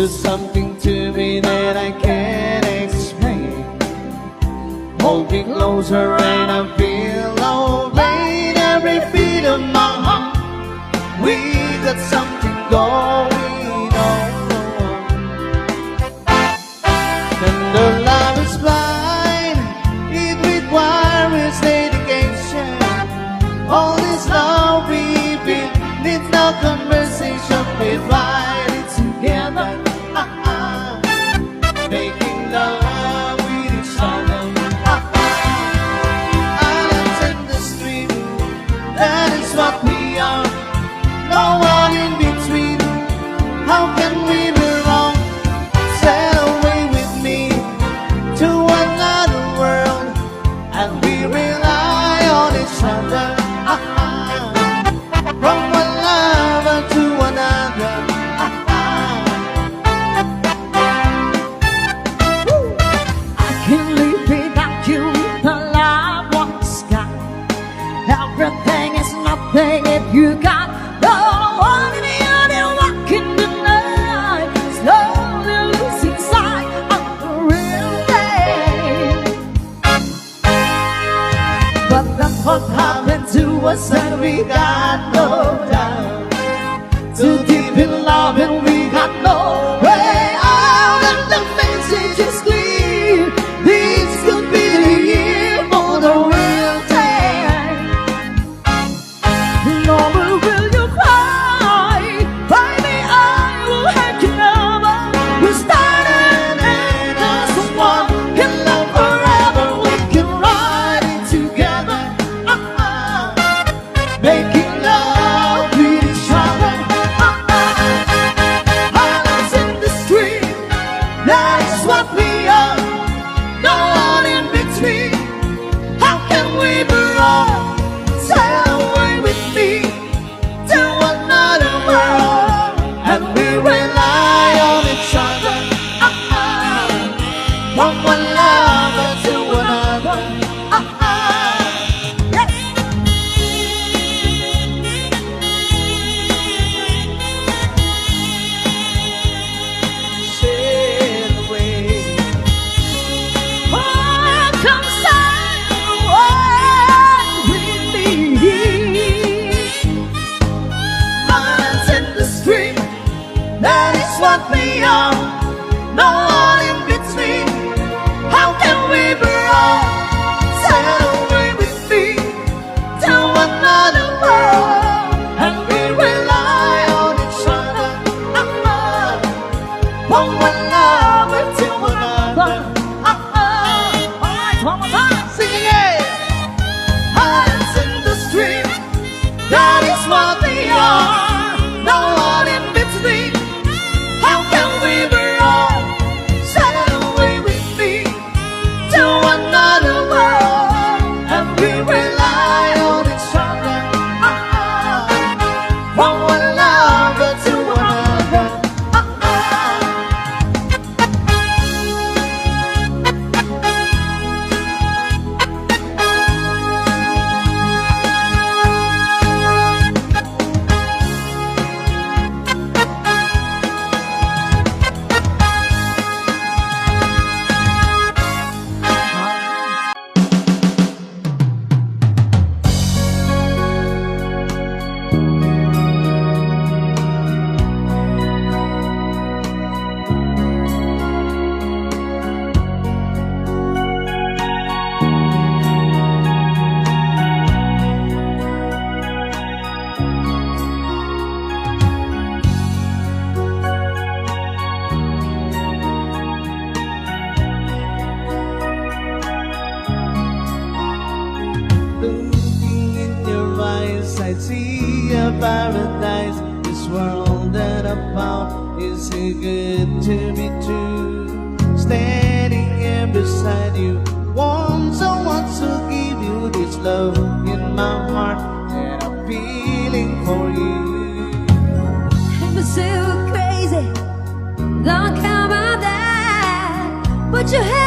do something to me that I can't explain. Hold me closer and I feel alright. Every beat of my heart, we got something going on. And the love is blind, it requires dedication. All this love we feel needs no conversation. We ride it together, making love with each other. Islands in the stream, that is what we are. No one in between. How can we be wrong? Sail away with me to another world, and we rely on each other. From one lover to another. I can't live without you. The love was gone. Everything is nothing if you got the one in the other. Walking the night, slowly losing sight of the real thing. But that's what happened to us, and we got no doubt. Too deep in love and we got no way out. And the message is clear. This could be the year for the real thing. No more will you cry, baby, I will hurt you never. We started and as one can love forever. We can ride it together, making love with each other. Islands in the street, that's what we are. No one in between. How can we be wrong? Sail away with me to another world, and we rely on each other. From one lover to another. Yes. Sail away. Oh, come sail away with me. Islands in the stream, that is what we are. No one in between. How can we be wrong? Sail away with me to another world, and we rely on each other. From one lover to another. Alright, one more time. Sing it! Islands in the stream, that is what we are. No one in between. How can we be wrong? Sail away with me to another world, and we rely on each other. From one lover to another. Looking in your eyes, I see a paradise. This world that I found is so good to be true. Standing here beside you, want someone to give you this love in my heart that I'm feeling for you. It was so crazy, don't care about that. Put your head